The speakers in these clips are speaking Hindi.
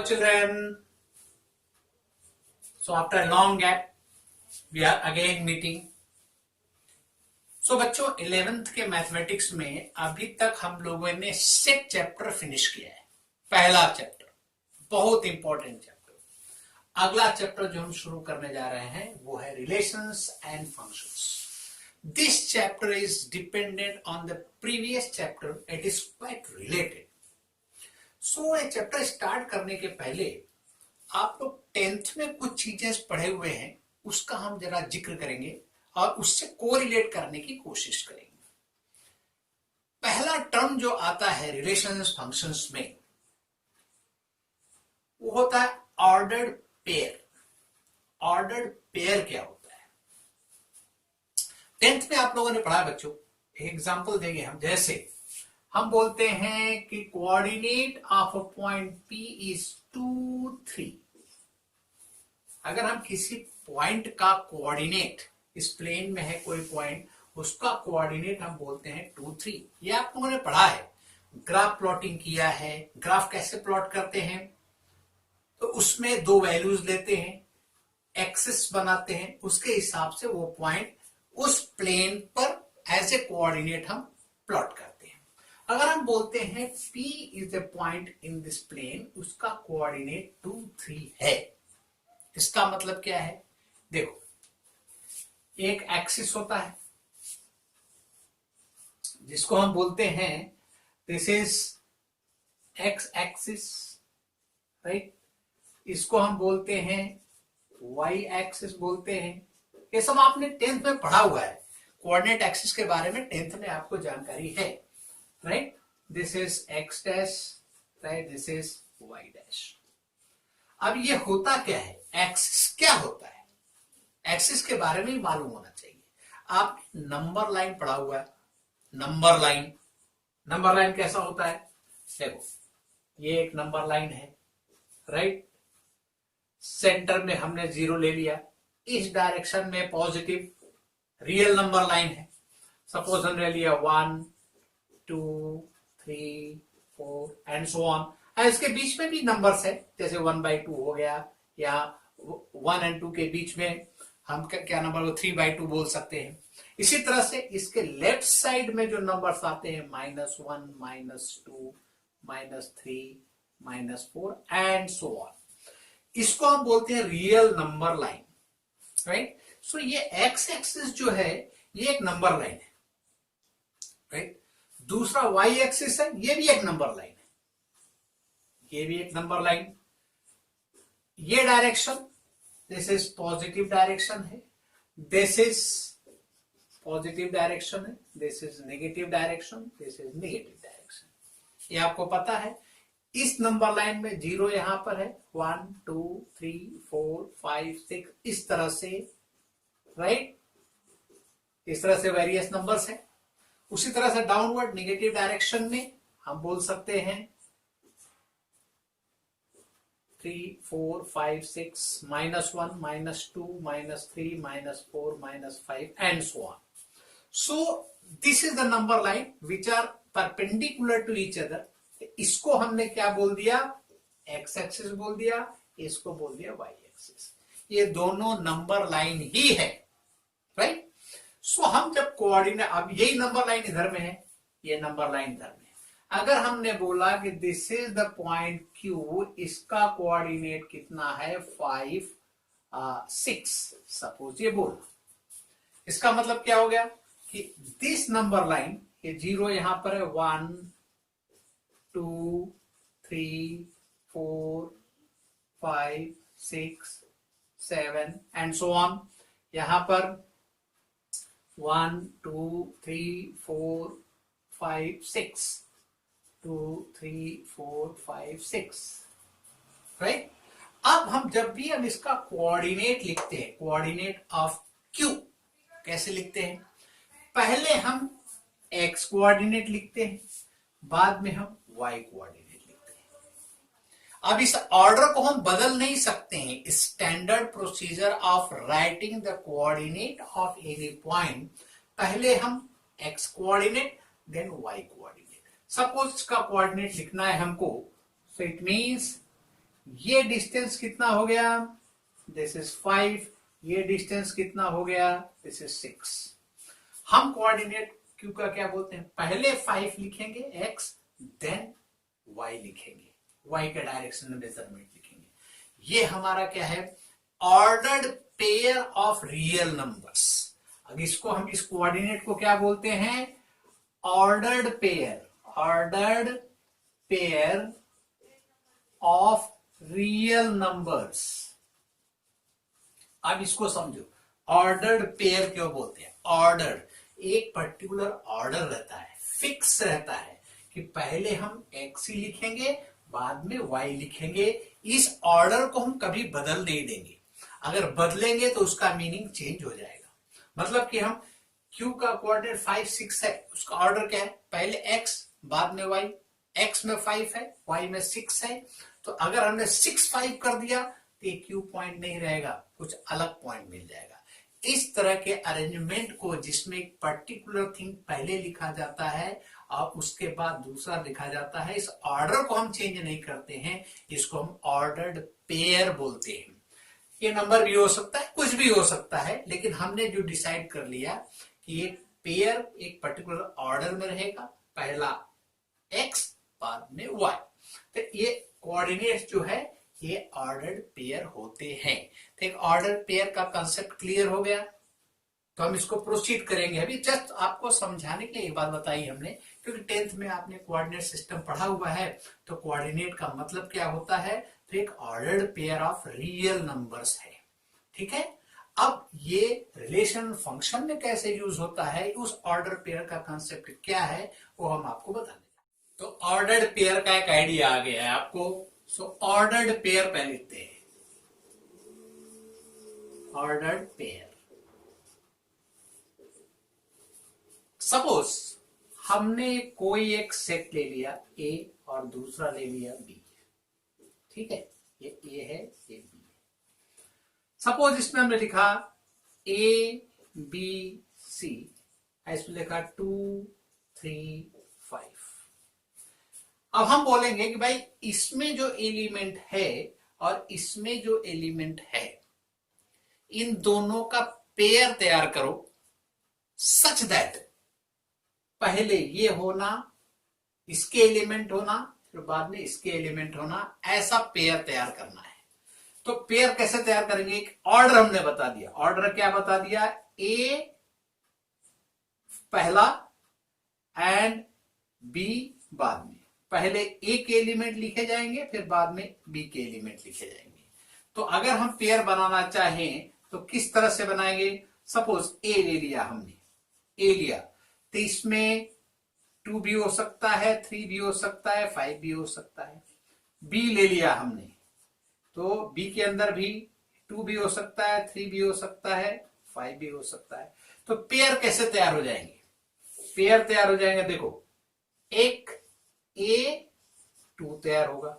children, so after a long gap we are again meeting. So बच्चों 11th के मैथमेटिक्स में अभी तक हम लोगों ने सेट चैप्टर फिनिश किया है. पहला चैप्टर बहुत इंपॉर्टेंट चैप्टर. अगला चैप्टर जो हम शुरू करने जा रहे हैं वो है relations and functions. This chapter is dependent on the previous chapter. It is quite related. So ये चैप्टर स्टार्ट करने के पहले आप लोग 10th में कुछ चीजें पढ़े हुए हैं, उसका हम जरा जिक्र करेंगे और उससे कोरिलेट करने की कोशिश करेंगे. पहला टर्म जो आता है रिलेशंस फंक्शंस में वो होता है ऑर्डर्ड पेयर. ऑर्डर्ड पेयर क्या होता है? 10th में आप लोगों ने पढ़ा बच्चों. एग्जांपल देंगे हम. जैसे हम बोलते हैं कि coordinate of a point P is 2, 3. अगर हम किसी पॉइंट का कोऑर्डिनेट, इस प्लेन में है कोई पॉइंट, उसका कोऑर्डिनेट हम बोलते हैं 2, 3. ये आप लोगों ने पढ़ा है. ग्राफ प्लॉटिंग किया है. ग्राफ कैसे प्लॉट करते हैं? तो उसमें दो वैल्यूज लेते हैं, एक्सिस बनाते हैं, उसके हिसाब से वो पॉइंट उस प्लेन पर एज ए कोऑर्डिनेट हम प्लॉट करते हैं. अगर हम बोलते हैं P is a point in this plane, उसका कोऑर्डिनेट 2, 3 है. इसका मतलब क्या है? देखो, एक एक्सिस होता है जिसको हम बोलते हैं this is x axis, right. इसको हम बोलते हैं वाई एक्सिस बोलते हैं. ये सब आपने 10th में पढ़ा हुआ है. कोऑर्डिनेट एक्सिस के बारे में 10th में आपको जानकारी है, right. This is x dash, right. This is y dash. अब ये होता क्या है? एक्सिस क्या होता है? एक्सिस के बारे में ही मालूम होना चाहिए. आपने नंबर लाइन पढ़ा हुआ है. नंबर लाइन, नंबर लाइन कैसा होता है? देखो, ये एक नंबर लाइन है, राइट. सेंटर में हमने 0 ले लिया. इस डायरेक्शन में पॉजिटिव रियल नंबर लाइन है. सपोज हमने लिया 1, 2, 3, 4 एंड सो ऑन. इसके बीच में भी नंबर्स है, जैसे 1/2 हो गया, या 1 और 2 के बीच में हम क्या नंबर वो 3/2 बोल सकते हैं. इसी तरह से इसके लेफ्ट साइड में जो नंबर्स आते हैं -1, -2, -3, -4 एंड सो ऑन, इसको हम बोलते हैं रियल नंबर लाइन, राइट. सो ये एक्स एक्सिस जो है ये एक नंबर लाइन है, राइट. दूसरा वाई एक्सिस है, ये भी एक नंबर लाइन है, ये भी एक नंबर लाइन. ये direction this is positive direction है, दिस इज पॉजिटिव डायरेक्शन है, this is negative direction, this is negative direction. ये आपको पता है. इस नंबर लाइन में 0 यहां पर है, 1, 2, 3, 4, 5, 6 इस तरह से, राइट. इस तरह से वेरियस नंबर्स है. उसी तरह से डाउनवर्ड नेगेटिव डायरेक्शन में हम बोल सकते हैं 3, 4, 5, 6, -1, -2, -3, -4, -5 and so on. So this is the number line which are perpendicular to each other. इसको हमने क्या बोल दिया? एक्स एक्सिस बोल दिया. इसको बोल दिया वाई एक्सिस. ये दोनों नंबर लाइन ही है, राइट. सो हम जब कोऑर्डिनेट, अब यही नंबर लाइन इधर में है, ये नंबर लाइन इधर में है. अगर हमने बोला कि this is the point Q, इसका कोऑर्डिनेट कितना है? 5, 6 सपोज ये बोला. इसका मतलब क्या हो गया कि दिस नंबर लाइन, ये 0 यहां पर है, 1, 2, 3, 4, 5, 6, 7 एंड सो ऑन. यहां पर 1, 2, 3, 4, 5, 6, 2, 3, 4, 5, 6, राइट. अब हम जब भी हम इसका कोऑर्डिनेट लिखते हैं, कोऑर्डिनेट ऑफ Q कैसे लिखते हैं? पहले हम x कोऑर्डिनेट लिखते हैं, बाद में हम y कोऑर्डिनेट लिखते हैं. अब इस ऑर्डर को हम बदल नहीं सकते हैं. Standard procedure of writing the coordinate of any point, पहले हम x coordinate then y coordinate. Suppose इसका कोऑर्डिनेट लिखना है हमको, सो इट मींस ये डिस्टेंस कितना हो गया, दिस इज 5, ये डिस्टेंस कितना हो गया, दिस इज 6। हम कोऑर्डिनेट क्यू का क्या बोलते हैं, पहले 5 लिखेंगे x, देन y लिखेंगे, y के डायरेक्शन में मेजरमेंट लिखेंगे। ये हमारा क्या है, ordered pair of real numbers. अब इसको हम इस कोऑर्डिनेट को क्या बोलते हैं, ordered pair, ordered pair of real numbers. अब इसको समझो, ऑर्डर्ड पेयर क्यों बोलते हैं, ऑर्डर, एक पर्टिकुलर ऑर्डर रहता है, फिक्स रहता है कि पहले हम x ही लिखेंगे, बाद में y लिखेंगे। इस ऑर्डर को हम कभी बदल नहीं देंगे, अगर बदलेंगे तो उसका मीनिंग चेंज हो जाएगा। मतलब कि हम q का कोऑर्डिनेट 5 6 है, उसका ऑर्डर क्या है, पहले x बाद में y, x में 5 है, y में 6 है। तो अगर हमने 6 5 कर दिया तो ये q पॉइंट नहीं रहेगा, कुछ अलग पॉइंट मिल जाएगा। इस तरह के अरेंजमेंट को, जिसमें एक पर्टिकुलर थिंग पहले लिखा जाता है और उसके बाद दूसरा लिखा जाता है, इस ऑर्डर को हम चेंज नहीं करते हैं, इसको हम ऑर्डर्ड पेयर बोलते हैं। ये नंबर भी हो सकता है, कुछ भी हो सकता है, लेकिन हमने जो डिसाइड कर लिया कि ये पेयर एक पर्टिकुलर ऑर्डर में रहेगा, पहला x बाद में y। तो ये कोऑर्डिनेट्स जो है ये ऑर्डर्ड पेयर होते हैं। तो एक ऑर्डर पेयर का कंसेप्ट क्लियर हो गया, तो हम इसको प्रोसीड करेंगे। अभी जस्ट आपको समझाने के लिए ये बात बताई हमने, क्योंकि 10th में आपने कोऑर्डिनेट सिस्टम पढ़ा हुआ है। तो कोऑर्डिनेट का मतलब क्या होता है, तो एक ordered pair of real numbers है, ठीक है। अब ये रिलेशन फंक्शन में कैसे यूज होता है, उस ऑर्डर पेयर का कंसेप्ट क्या है, वो हम आपको बता देंगे। तो ऑर्डर्ड पेयर का एक आइडिया आ गया है आपको। सो ऑर्डर्ड पेयर पहले लिखते हैं, ऑर्डर्ड पेयर। सपोज हमने कोई एक सेट ले लिया A और दूसरा ले लिया B, ठीक है, ये A है, ये B है। सपोज इसमें हमने लिखा A B C, इसमें लिखा 2 3 5। अब हम बोलेंगे कि भाई इसमें जो एलिमेंट है और इसमें जो एलिमेंट है, इन दोनों का पेयर तैयार करो सच दैट पहले ये होना, इसके एलिमेंट होना, फिर बाद में इसके एलिमेंट होना, ऐसा पेयर तैयार करना है। तो पेयर कैसे तैयार करेंगे, एक ऑर्डर हमने बता दिया। ऑर्डर क्या बता दिया, A पहला एंड B बाद में। पहले A के एलिमेंट लिखे जाएंगे, फिर बाद में B के एलिमेंट लिखे जाएंगे। तो अगर हम पेयर बनाना चाहें तो किस तरह से बनाएंगे, सपोज A ले लिया हमने, A लिया तो इसमें 2 भी हो सकता है, 3 भी हो सकता है, 5 भी हो सकता है। B ले लिया हमने तो B के अंदर भी 2 भी हो सकता है, 3 भी हो सकता है, 5 भी हो सकता है। तो पेयर कैसे तैयार हो जाएंगे, पेयर तैयार हो जाएंगे, देखो एक A2 तैयार होगा,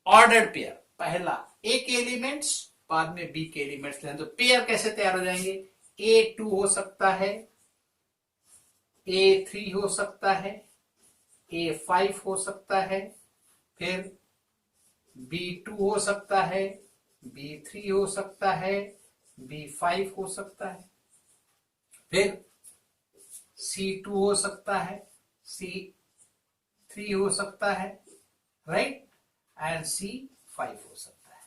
ऑर्डर्ड पेयर, पहला A के एलिमेंट्स बाद में B के एलिमेंट्स लें। तो पेयर कैसे तैयार हो जाएंगे, A2 हो सकता है, A3 हो सकता है, A5 हो सकता है, फिर B2 हो सकता है, B3 हो सकता है, B5 हो सकता है, फिर C2 हो सकता है, C3 हो सकता है, राइट, एंड C5 हो सकता है।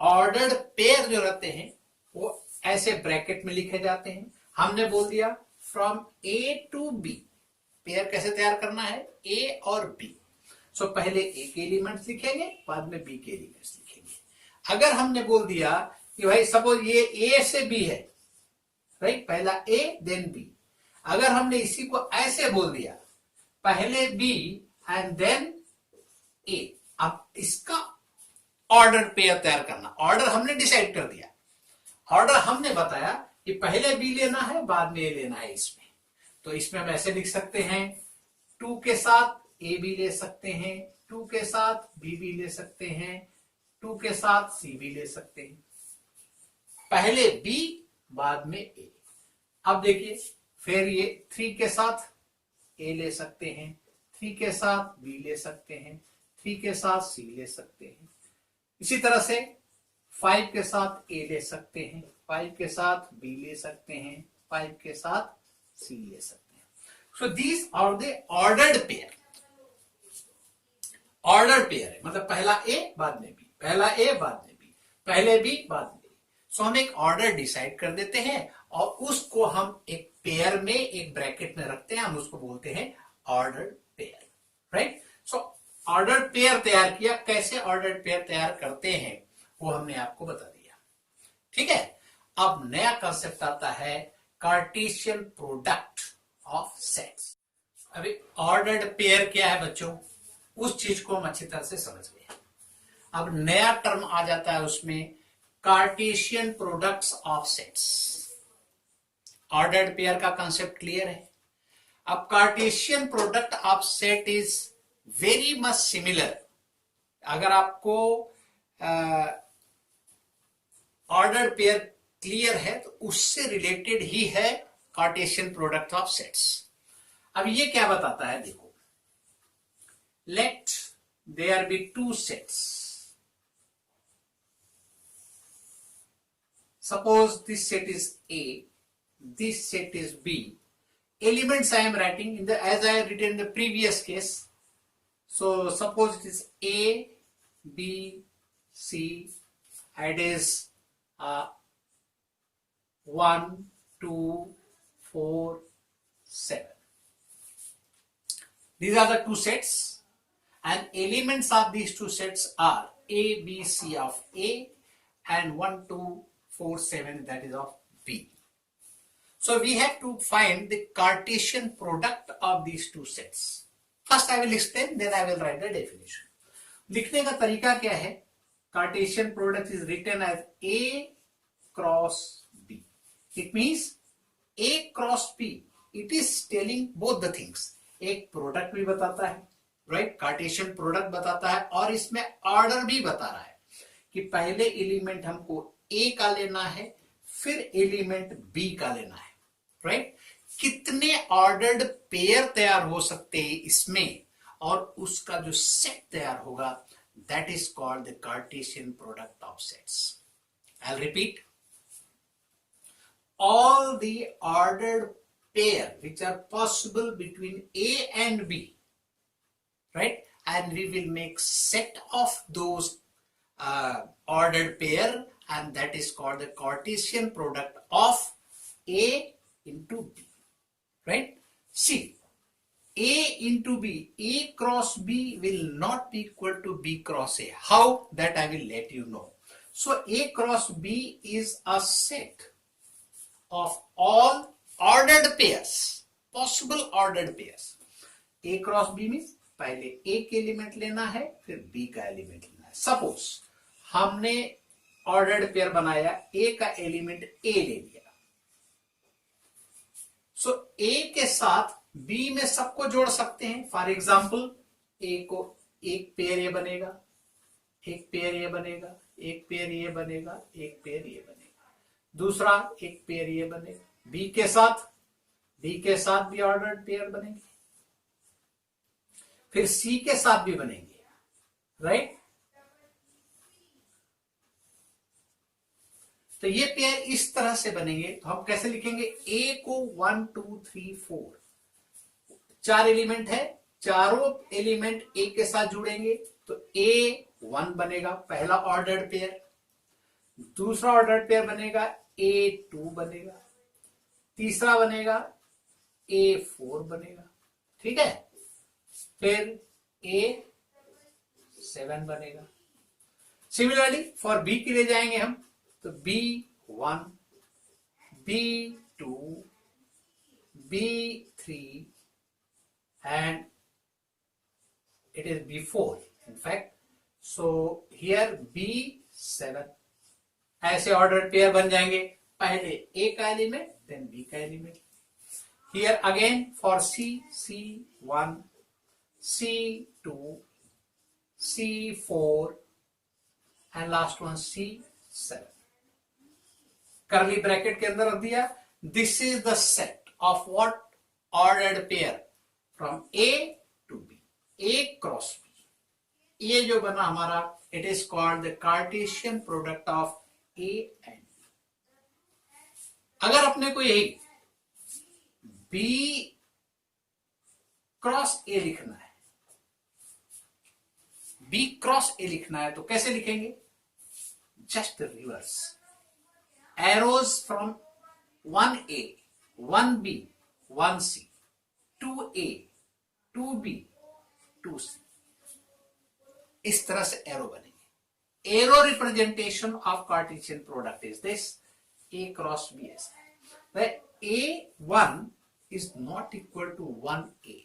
ऑर्डर्ड पेयर जो रहते हैं वो ऐसे ब्रैकेट में लिखे जाते हैं। हमने बोल दिया from A to B, pair कैसे तैयार करना है, A और B। सो पहले A के एलिमेंट्स लिखेंगे, बाद में B के एलिमेंट्स लिखेंगे। अगर हमने बोल दिया कि भाई सपोज ये A से B है, राइट, पहला A देन B, अगर हमने इसी को ऐसे बोल दिया पहले B एंड देन A, अब इसका ऑर्डर पेयर तैयार करना, ऑर्डर हमने डिसाइड कर दिया, ऑर्डर हमने बताया कि पहले B लेना है, बाद में A लेना है। इसमें तो इसमें हम ऐसे लिख सकते हैं, 2 के साथ A भी ले सकते हैं, 2 के साथ B भी ले सकते हैं, 2 के साथ C भी ले सकते हैं, पहले B बाद में A। अब देखिए फिर ये 3 के साथ A ले सकते हैं, 3 के साथ B ले सकते हैं, 3 के साथ C ले सकते हैं। इसी तरह से 5 के साथ A ले सकते हैं, 5 के साथ B ले सकते हैं, 5 के साथ C ले सकते हैं। So these are the ordered pair. Order pair है, मतलब पहला A बाद में B, पहला A बाद में B, पहले B बाद में A। सो हम एक ऑर्डर डिसाइड कर देते हैं और उसको हम एक पेयर में, एक ब्रैकेट में रखते हैं, हम उसको बोलते हैं order pair, right. So order pair तैयार किया। कैसे ऑर्डर पेयर तैयार करते हैं वो हमने आपको बता दिया, ठीक है। अब नया कंसेप्ट आता है कार्टेशियन प्रोडक्ट ऑफ सेट्स। अभी ऑर्डर्ड पेयर क्या है बच्चों, उस चीज को हम अच्छी तरह से समझ गए। अब नया टर्म आ जाता है उसमें, Cartesian products of sets. Ordered pair का कंसेप्ट क्लियर है। अब Cartesian product of set is very much similar. अगर आपको ऑर्डर्ड पेयर क्लियर है तो उससे रिलेटेड ही है कार्टेशियन प्रोडक्ट ऑफ सेट्स। अब ये क्या बताता है, देखो, let there be two sets. Suppose this set is A, this set is B. Elements I am writing in the, as I have written in the previous case. So suppose it is A, B, C, and it is 1, 2, 4, 7. These are the two sets. And elements of these two sets are A, B, C of A and 1, 2, 4, 7 that is of B. So we have to find the Cartesian product of these two sets. First I will explain, then I will write the definition. लिखने का तरीका क्या है? Cartesian product is written as A cross B. It means A cross B. It is telling both the things. एक प्रोडक्ट भी बताता है, राइट, कार्टेशियन प्रोडक्ट बताता है, और इसमें ऑर्डर भी बता रहा है कि पहले एलिमेंट हमको ए का लेना है, फिर एलिमेंट बी का लेना है, राइट। कितने ऑर्डर्ड पेयर तैयार हो सकते हैं इसमें, और उसका जो सेट तैयार होगा, that is called the Cartesian product of sets. I will repeat, all the ordered pair which are possible between A and B, right, and we will make set of those ordered pair, and that is called the Cartesian product of A into B, right. See, A into B, A cross B will not be equal to B cross A. How? That I will let you know. So A cross B is a set of all ordered pairs, possible ordered pairs. A cross B means पहले A के एलिमेंट लेना है, फिर B का एलिमेंट लेना है। सपोज हमने ऑर्डर्ड पेयर बनाया, A का एलिमेंट A ले लिया, सो A के साथ B में सबको जोड़ सकते हैं। फॉर एग्जाम्पल, A को एक पेयर ये बनेगा, एक पेयर ये बनेगा, एक पेयर ये बनेगा, एक पेयर ये बनेगा, दूसरा एक पेयर ये बनेगा। बी के साथ भी ऑर्डर्ड पेयर बनेंगे, फिर सी के साथ भी बनेंगे, राइट। तो ये पेयर इस तरह से बनेंगे। तो हम कैसे लिखेंगे, ए को 1, 2, 3, 4, 4 एलिमेंट है, चारों एलिमेंट ए के साथ जुड़ेंगे तो A1 बनेगा, पहला ऑर्डर्ड पेयर। दूसरा ऑर्डर्ड पेयर बनेगा A2 बनेगा, तीसरा बनेगा A4 बनेगा, ठीक है, फिर A7 बनेगा। सिमिलरली फॉर बी के लिए जाएंगे हम, तो B1, B2, B3 and it is B4 in fact. So here B7, ऐसे ऑर्डर पेयर बन जाएंगे, पहले A का एलिमेंट देन B का element. Here again for C1, C2, C4 and last one C7, करली ब्रैकेट के अंदर रख दिया। This is the set of what, ordered pair from A to B, A cross B, ये जो बना हमारा, it is called the Cartesian product of A and B. अगर अपने को यही बी क्रॉस ए लिखना है, बी क्रॉस ए लिखना है, तो कैसे लिखेंगे? Just reverse, arrows from 1A 1B 1C 2A 2B 2C, इस तरह से एरो बनेंगे। Arrow representation of Cartesian product is this, A cross B ऐसा है, where A1 is not equal to 1A,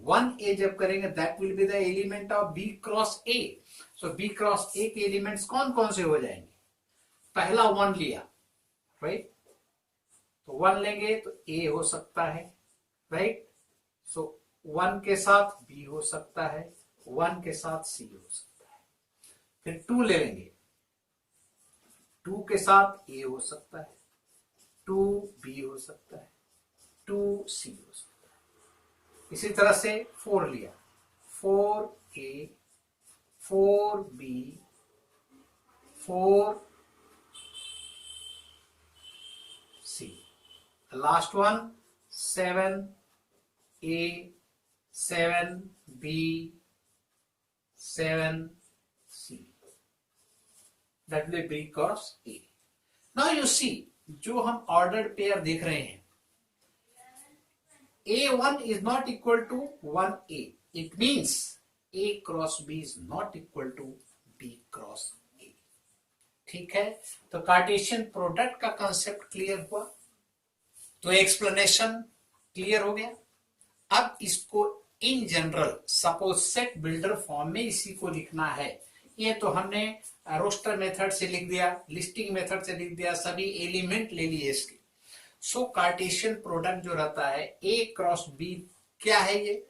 1A जब करेंगे that will be the element of B cross A. So B cross A के एलिमेंट्स कौन कौन से हो जाएंगे? पहला 1 लिया, राइट, तो 1 लेंगे तो A हो सकता है, राइट, सो 1 के साथ B हो सकता है, 1 के साथ C हो सकता है। फिर 2 ले लेंगे, 2 के साथ A हो सकता है, 2B हो सकता है, 2C हो सकता है। इसी तरह से 4 लिया, 4A 4B 4C, last one 7A 7B 7C, that will be cross A. Now you see, जो हम ऑर्डर्ड पेयर देख रहे हैं, A1 is not equal to 1A. It means A cross B is not equal to B cross A. ठीक है, तो कार्टेशियन प्रोडक्ट का कंसेप्ट क्लियर हुआ, तो एक्सप्लेनेशन क्लियर हो गया। अब इसको in general suppose set builder form में इसी को लिखना है। ये तो हमने रोस्टर मेथड से लिख दिया, लिस्टिंग मेथड से लिख दिया, सभी एलिमेंट ले लिए इसके। सो कार्टेशियन प्रोडक्ट जो रहता है A क्रॉस B, क्या है ये?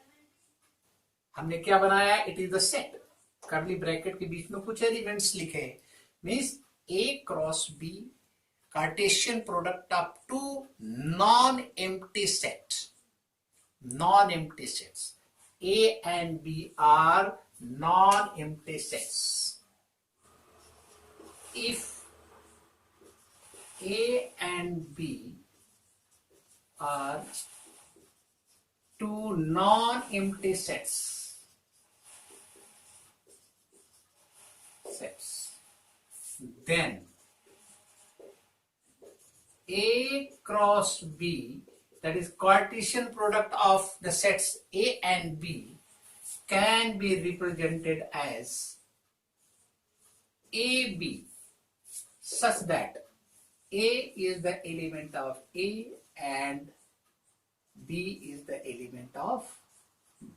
हमने क्या बनाया? It is the set, curly bracket के बीच में कुछ एलिमेंट्स लिखे हैं, means A cross B Cartesian product of two non empty set, non empty sets. A and B are non-empty sets. If A and B are two non-empty sets, then A cross B, that is Cartesian product of the sets A and B, can be represented as AB, such that A is the element of A and B is the element of B.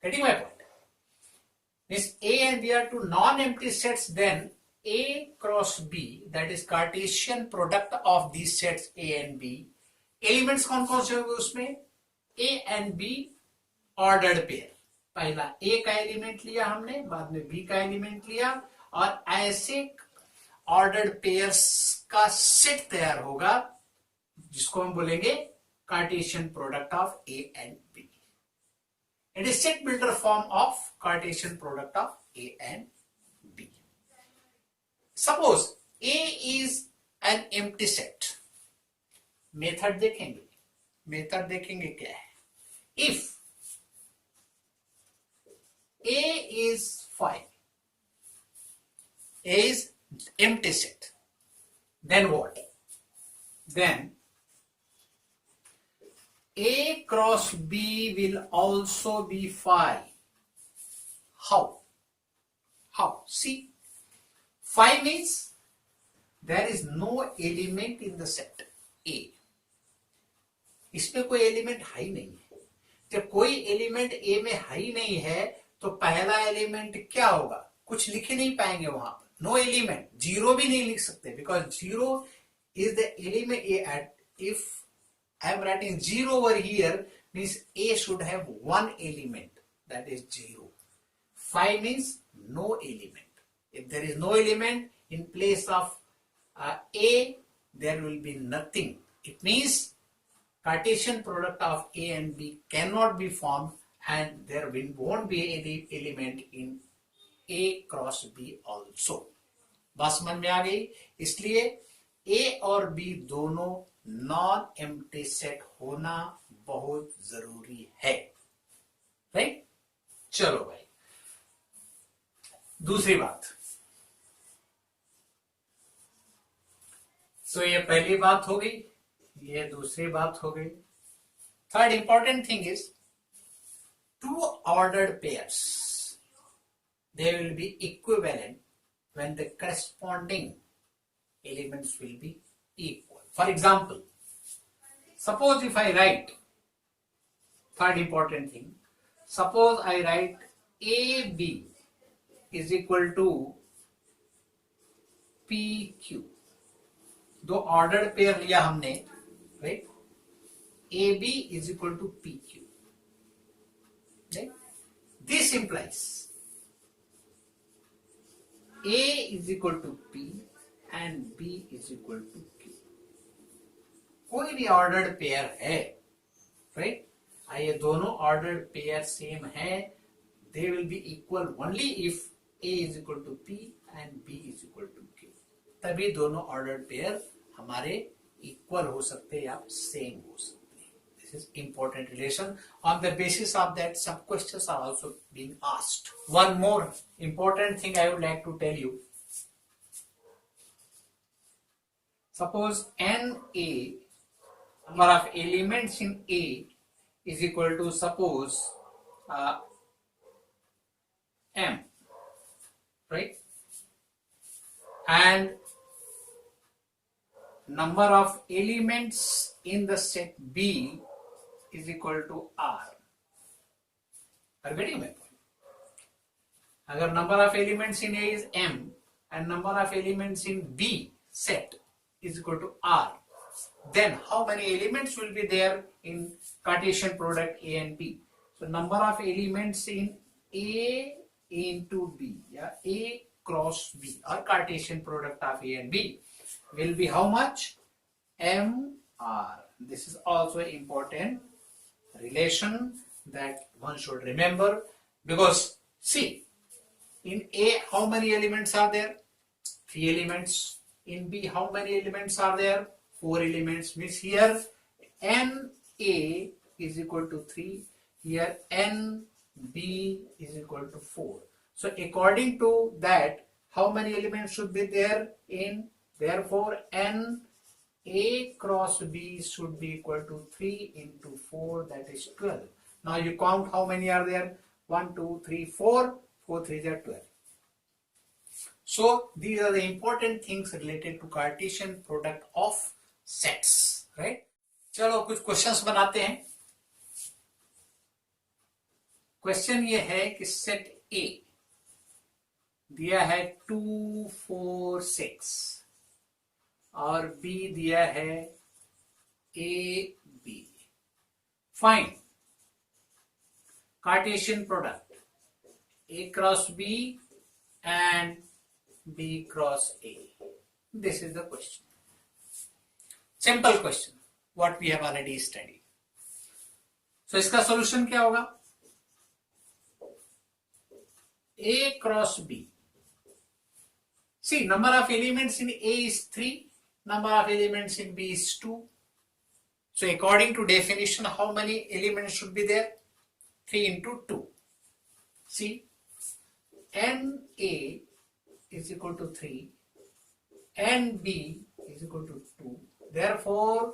Getting my point? Means A and B are two non-empty sets, then A cross B, that is Cartesian product of these sets A and B, elements कौन कौन से होंगे उसमें? A and B ordered pair, पहला A का एलिमेंट लिया हमने, बाद में B का एलिमेंट लिया, और ऐसे ऑर्डर्ड पेयर्स का सेट तैयार होगा जिसको हम बोलेंगे Cartesian product of A and B. It is set builder form of Cartesian product of A and B. Suppose A is an empty set. Method देखेंगे, मेथड देखेंगे क्या है? If A is 5, A is empty set, then what? Then A cross B will also be 5. How? How? See, 5 means there is no element in the set A. इसमें कोई एलिमेंट है ही नहीं है। जब कोई एलिमेंट ए में है ही नहीं है तो पहला एलिमेंट क्या होगा? कुछ लिख ही नहीं पाएंगे वहां पर, नो एलिमेंट, जीरो भी नहीं लिख सकते, because zero is the element A at, if I am writing zero over here means A should have one element, that is zero. 5 means no element. If there is no element in place of A, there will be nothing. It means Cartesian product of A and B cannot be formed and there won't be any element in A cross B also. बात समझ में आ गई? इसलिए A और B दोनों नॉन एम्प्टी सेट होना बहुत जरूरी है, राइट? चलो भाई, दूसरी बात। तो ये पहली बात हो गई, ये दूसरी बात हो गई। Third important thing is two ordered pairs, they will be equivalent when the corresponding elements will be equal. For example, suppose if I write, third important thing, suppose I write AB is equal to PQ. दो ऑर्डर्ड पेयर लिया हमने, right? AB is equal to PQ, right? This implies A is equal to P and B is equal to Q. कोई भी ऑर्डर्ड पेयर है, राइट? ये दोनों ऑर्डर्ड पेयर सेम है, they will be equal only if A is equal to P and B is equal to Q. तभी दोनों ऑर्डर्ड पेयर हमारे इक्वल हो सकते हैं या सेम हो सकते हैं. This is important relation. On the basis of that, some questions are also being asked. One more important thing I would like to tell you. Suppose NA, number of elements in A is equal to suppose M, right? And number of elements in the set B is equal to R. Are you getting my point? अगर number of elements in A is M and number of elements in B set is equal to R, then how many elements will be there in Cartesian product A and B? So number of elements in A into B, yeah, A cross B or Cartesian product of A and B will be how much? MR. This is also important relation that one should remember, because see, in A how many elements are there? 3 elements. In B how many elements are there? 4 elements. Means here NA is equal to 3, here NB is equal to 4. So according to that, how many elements should be there in? Therefore N A cross B should be equal to 3 into 4, that is 12. Now you count how many are there? 1, 2, 3, 4. 4 3 are 12. So these are the important things related to Cartesian product of sets, right? चलो कुछ क्वेश्चंस बनाते हैं. क्वेश्चन ये है कि सेट A दिया है 2 4 6 और B दिया है A B. Find Cartesian product A cross B and B cross A. This is the question. Simple question, what we have already studied. So इसका solution क्या होगा? A cross B. See, number of elements in A is 3, number of elements in B is 2. So according to definition, how many elements should be there? 3 into 2. See, NA is equal to 3, NB is equal to 2. Therefore,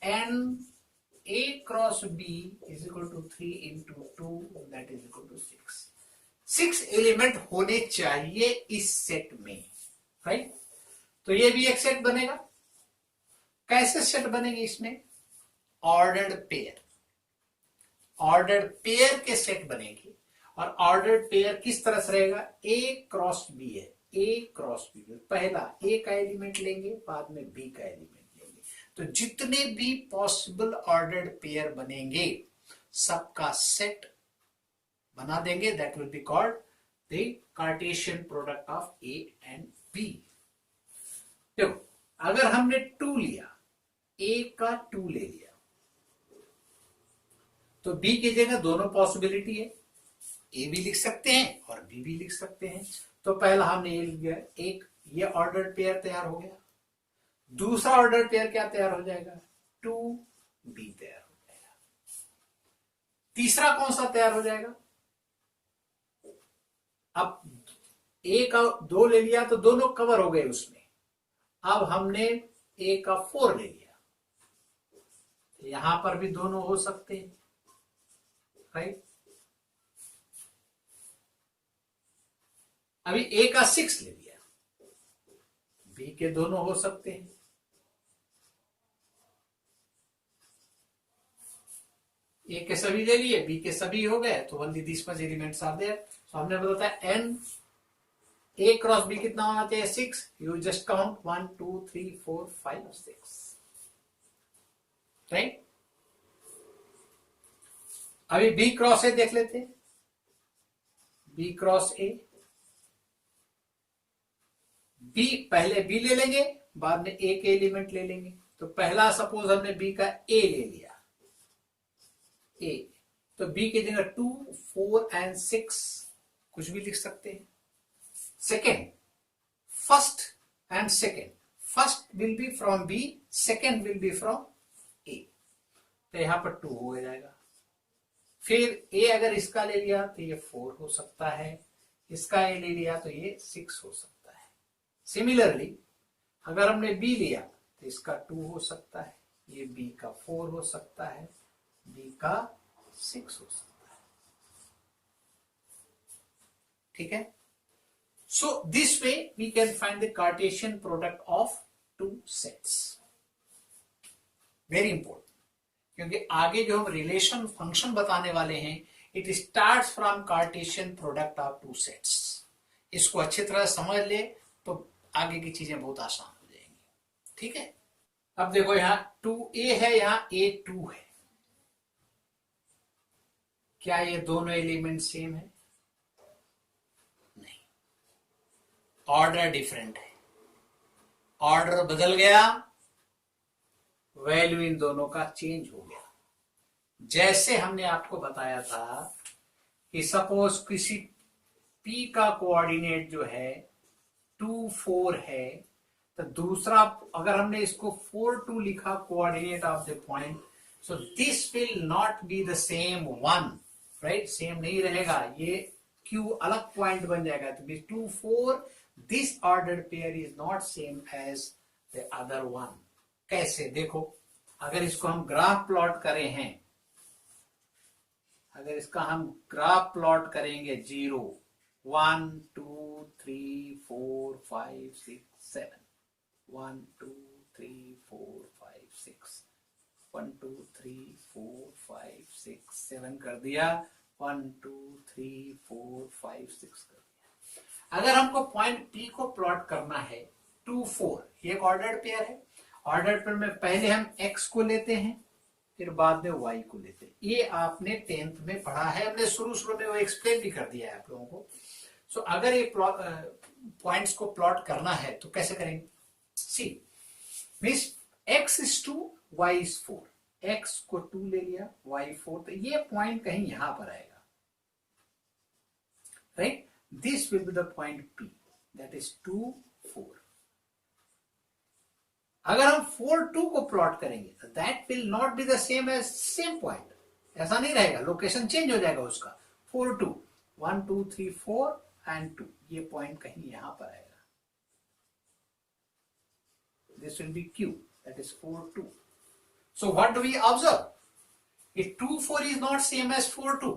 NA cross B is equal to 3 into 2, that is equal to 6. 6 element होने चाहिए इस सेट में, राइट? तो ये भी एक सेट बनेगा. कैसे सेट बनेंगे इसमें? Ordered pair. ऑर्डर्ड पेयर के सेट बनेंगे. और ऑर्डर्ड पेयर किस तरह से रहेगा? A क्रॉस B है, A क्रॉस B. पहला A का एलिमेंट लेंगे, बाद में B का एलिमेंट लेंगे. तो जितने भी पॉसिबल ऑर्डर्ड पेयर बनेंगे सबका सेट बना देंगे. That will be called the Cartesian product of A and B. देखो, अगर हमने 2 लिया, A का 2 ले लिया, तो बी की जगह दोनों पॉसिबिलिटी है, ए भी लिख सकते हैं और बी भी लिख सकते हैं। तो पहला हमने ए लिख दिया, एक ये ऑर्डर्ड पेयर तैयार हो गया। दूसरा ऑर्डर्ड पेयर क्या तैयार हो जाएगा, 2b तैयार हो जाएगा। तीसरा कौन सा तैयार हो जाएगा, अब ए का 2 ले लिया तो दोनों कवर हो गए उसमें। अब हमने ए का 4 ले लिया, यहां पर भी दोनों हो सकते हैं, राइट। अभी ए का 6 ले लिया, बी के दोनों हो सकते हैं। ए के सभी ले लिए, बी के सभी हो गए, तो only this much elements are there. तो हमने बताया एन ए क्रॉस बी कितना होना चाहिए, 6। You just count 1 2 3 4 5 6, right. अभी बी क्रॉस ए देख लेते हैं, बी क्रॉस ए, बी पहले बी ले लेंगे, बाद में ए के एलिमेंट ले लेंगे। तो पहला सपोज हमने बी का ए ले लिया, ए, तो बी की जगह 2 4 एंड 6 कुछ भी लिख सकते हैं। Second, first and second, first will be from B, second will be from A, तो यहां पर 2 हो जाएगा। फिर ए अगर इसका ले लिया तो ये 4 हो सकता है, इसका ए ले लिया तो ये 6 हो सकता है। सिमिलरली अगर हमने बी लिया तो इसका 2 हो सकता है, ये बी का 4 हो सकता है, बी का 6 हो सकता है, ठीक है। So this way we can find the Cartesian product of 2 sets. Very important, क्योंकि आगे जो हम रिलेशन फंक्शन बताने वाले हैं, it starts from Cartesian product of 2 sets. इसको अच्छी तरह समझ ले तो आगे की चीजें बहुत आसान हो जाएंगी, ठीक है। अब देखो यहां 2a है, यहां a2 है, क्या ये दोनों एलिमेंट सेम है, नहीं, ऑर्डर डिफरेंट है, ऑर्डर बदल गया, वैल्यू इन दोनों का चेंज हो गया। जैसे हमने आपको बताया था कि सपोज किसी p का कोऑर्डिनेट जो है 2 4 है, तो दूसरा अगर हमने इसको 4 2 लिखा coordinate of the point, so this will not be the same 1, right, same नहीं रहेगा, ये q अलग पॉइंट बन जाएगा। तो 2 4 this ordered pair is not same as the other one. कैसे, देखो अगर इसको हम ग्राफ प्लॉट करें हैं, अगर इसका हम ग्राफ प्लॉट करेंगे 0 1 2 3 4 5 6 7, 1 2 3 4 5 6, 1 2 3 4 5 6 7 कर दिया, 1 2 3 4 5 6 कर दिया। अगर हमको पॉइंट P को प्लॉट करना है 2 4, ये एक ऑर्डर्ड पेयर है, ऑर्डर्ड पेयर में पहले हम x को लेते हैं, फिर बाद में y को लेते हैं। ये आपने 10th में पढ़ा है, हमने शुरू में वो एक्सप्लेन भी कर दिया है आप लोगों को। सो अगर ये पॉइंट्स को प्लॉट करना है तो कैसे करेंगे, C means x is 2 y is 4, x को 2 ले लिया, y 4, तो ये पॉइंट कहीं यहां पर आएगा, right. This will be the point P, that is 2 4। अगर हम 4 2 को प्लॉट करेंगे, that will not be the same as same point, ऐसा नहीं रहेगा, लोकेशन चेंज हो जाएगा उसका। 4 2 1 2 3 4 एंड 2, ये पॉइंट कहीं यहां पर आएगा, this will be Q, that is 4 2. So what do we observe? If 2 4 is not same as 4 2,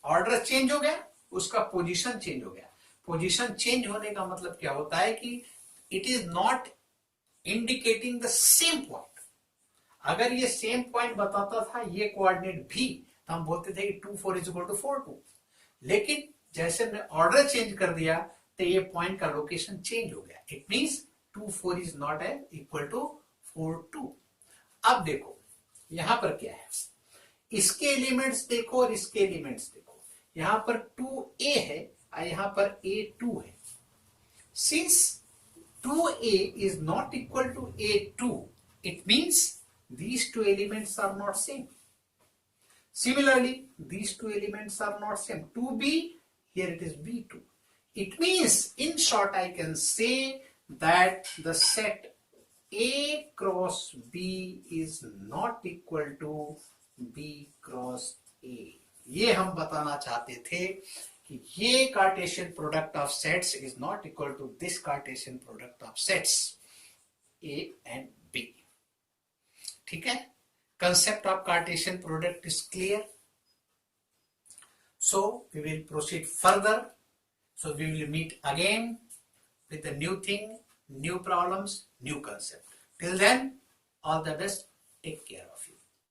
order change हो गया, उसका पोजीशन चेंज हो गया। पोजीशन चेंज होने का मतलब क्या होता है कि it is not indicating the same point. अगर ये सेम पॉइंट बताता था ये कोऑर्डिनेट भी, तो हम बोलते थे कि 2 4 इज इक्वल टू 4 2, लेकिन जैसे हमने ऑर्डर चेंज कर दिया तो ये पॉइंट का लोकेशन चेंज हो गया। It means 2 4 is not as equal to 4 2। अब देखो यहां पर क्या है, इसके एलिमेंट्स देखो और इसके एलिमेंट्स देखो, यहां पर 2a है और यहां पर a2 है। Since 2a is not equal to a2, it means these two elements are not same. Similarly, these two elements are not same. 2b, here it is b2. It means, in short, I can say that the set A cross B is not equal to B cross A. ये हम बताना चाहते थे कि ये Cartesian product of sets is not equal to this Cartesian product of sets A and B. ठीक है? Concept of Cartesian product is clear. So we will proceed further. So we will meet again with a new thing, new problems, new concept. Till then, all the best. Take care of you.